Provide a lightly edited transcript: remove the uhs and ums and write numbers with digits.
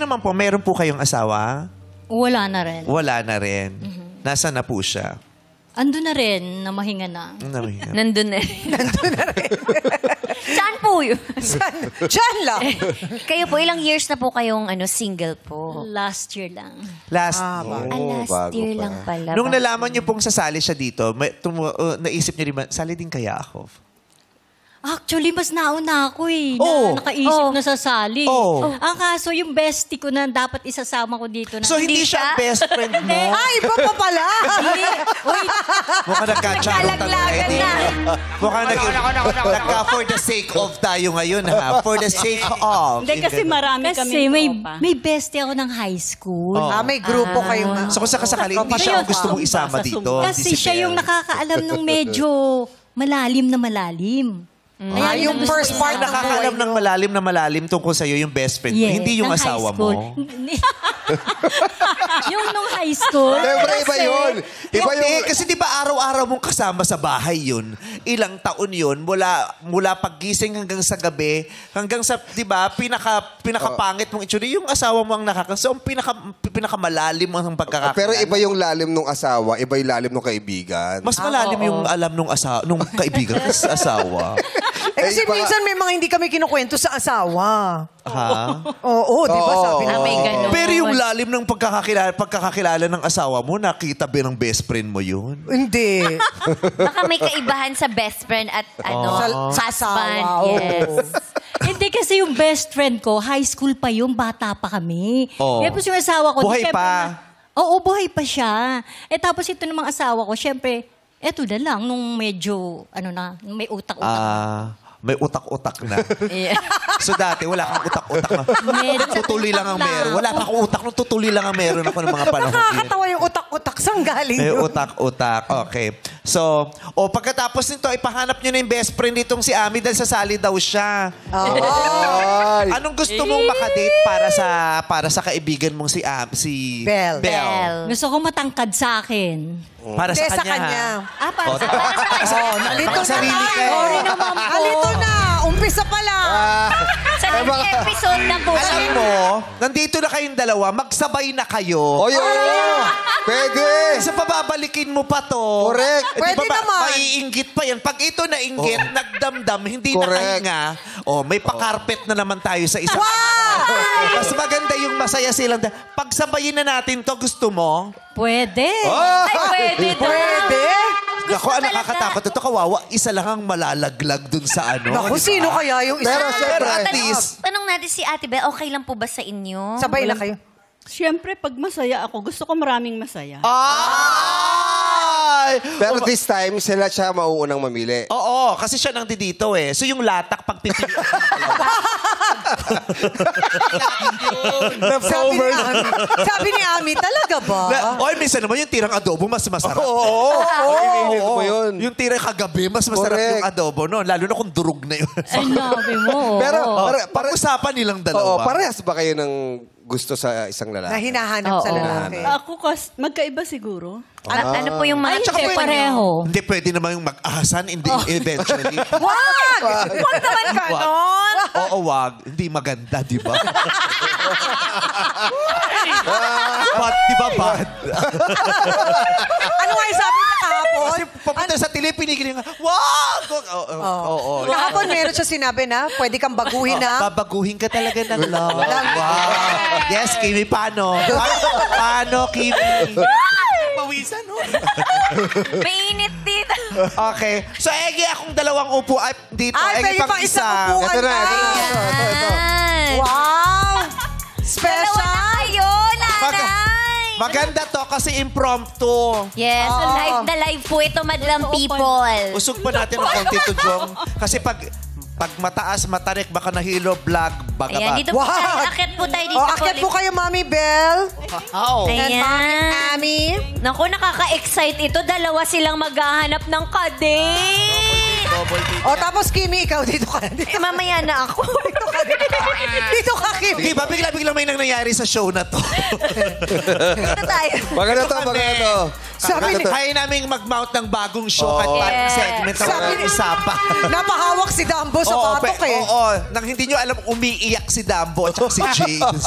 naman po, meron po kayong asawa? Wala na rin. Wala na rin. Nasaan na po siya? Ando na rin, namahinga na. Nandun na rin. Saan po yun? Diyan lang. Kayo po, ilang years na po kayong single po? Last year lang. Last Last year lang pala. Nung nalaman niyo pong sasali siya dito, naisip niyo rin ba, sali din kaya ako? Actually, mas nauna ako eh. Oh. Nakaisip na sasali. Oh. Ang kaso, yung bestie ko na dapat isasama ko dito. Na, So, hindi siya ang best friend mo? Ay, iba pa pala. Mukhang nagka-charot Nagkalaglagan na. Mukhang nagka for the sake of tayo ngayon, ha? For the sake of. Hindi kasi marami Kasi kami may bestie ako ng high school. May grupo kayo nga. So, kung sakasakali, hindi siya ang gusto mong isama dito. Kasi siya yung nakakaalam ng medyo malalim na malalim. Yung first part ng Nakakaalam ng malalim tungkol sa'yo yung best friend mo. Yes, Hindi yung ng asawa high school. mo. Yung nung high school. Siyempre, iba yun. Iba Hindi, yung... kasi di ba araw-araw mong kasama sa bahay yun? Ilang taon yun? Mula paggising hanggang sa gabi, hanggang sa, di ba, pinakapangit mong itsura. Yung asawa mo ang So, ang pinakamalalim mo ang pagkakakilala. Pero iba yung lalim nung asawa, iba yung lalim nung kaibigan. Mas malalim yung alam nung kaibigan sa asawa. Kasi minsan may mga hindi kami kinukwento sa asawa. Ha? Oo, di ba sabi na? May ganun. Pero yung lalim ng pagkakakilala ng asawa mo, nakita ba ng best friend mo yun? Hindi. Baka may kaibahan sa best friend at Sa husband. asawa, oo. Yes. Hindi kasi yung best friend ko, high school pa yung bata pa kami. Oo. Tapos yung asawa ko... Buhay syempre, pa? Oo, buhay pa siya. Tapos ito namang asawa ko, syempre, eto na lang, nung medyo, nung may utak-utak. May utak-utak na. Yeah. So dati, wala kang utak-utak na. Medyo Tutuloy lang ang meron. Wala kang utak nung tutuloy lang ang meron ako ng mga panahon. Nakakatawa yung utak-utak. Saan galing May yun? utak-utak. Okay. So, pagkatapos nito, ipahanap nyo na yung best friend nitong si Ami dahil sasali daw siya. Ay! Anong gusto mong makadate para sa kaibigan mong si Belle. Gusto ko matangkad sa akin. Para Hindi, sa kanya. Para sa Nalito na sarili ka eh. Sorry naman po. Nalito na. Umpisa pa lang. Sa next episode na po. Alam mo, nandito na kayong dalawa, magsabay na kayo. Oy, oo! Pwede! Kasi pababalikin mo pa to. Correct. Pwede naman. Maiinggit pa yan. Pag ito nainggit, nagdamdam, hindi Correct. nakahinga. May pakarpet na naman tayo sa isang Mas maganda yung masaya silang. Pagsabayin na natin to, gusto mo? Pwede. Ay, pwede daw. Pwede? Ako, nakakatakot ito, kawawa. Isa lang ang malalaglag dun sa Naku, diba? sino kaya yung isa? Pero syempre, at least, Tanong natin si Ate Belle, okay lang po ba sa inyo? Sabay na kayo. Siyempre, pag masaya ako, gusto ko maraming masaya. ay! pero this time, siya mauunang mamili. Oo, kasi siya nang dito eh. So yung latak, pagpipili. Sabi ni Ami, talaga ba? Oy, minsan naman yung tirang adobo, mas masarap. Oo! Iniinit mo yun. Yung tirang kagabi, mas masarap Correct. yung adobo, no? Lalo na kung durog na yun. Ay, nabi mo. Pero, Pag-usapan nilang oo, dalawa. parehas ba kayo ng gusto sa isang Na lalaki? hinahanap sa lalaki. Ako, magkaiba siguro. Ano po yung mga... Ay, Tsaka hindi, pwede- pareho. Hindi pwede naman yung mag-ahasan eventually. Wag! Wag naman ganon! Oo, wag. Hindi maganda, di ba? Bad, di ba bad? Ano nga yung sabi niya kahapon? Kasi papunta sa tili, pinigil nga, wag! Oo. Kahapon meron siya sinabi na pwede kang baguhin na. Babaguhin ka talaga ng love. Wow. Yes, Kimi, paano? Paano, Kimi? Pawisan, no? Mainit dito. Okay. So, Egi, akong dalawang upo dito. Ay, Egi, pwede pang isang upuan Ito na, pa. ito na. Ito. Wow! Dalawa Special! na kayo, nanay. Maganda to kasi impromptu. Yes, so live na live po ito, madlang people. Usog pa natin ang konti to, Jong. Kasi pag mataas, matarik, baka nahilo, vlog, baga Ayan, ba? dito po tayo. Akit po tayo dito. Akit po kayo, Mami Belle. Oo. And Mami Ayan. Ami. Naku, nakaka-excite ito. Dalawa silang maghahanap ng kadate. O tapos, Kimi, ikaw dito ka. Eh, mamaya na ako. Dito ka Dito ka, Kim. Di ba bigla-biglang may nangyayari sa show na to? Dito tayo. Maganda to, maganda to. Sabi ni- Kaya naming mag-mount ng bagong show at parang segment na Sabi walang ni- usapan. Napahawak si Dambo sa patok eh. Oo, nang hindi nyo alam, umiiyak si Dambo at si James.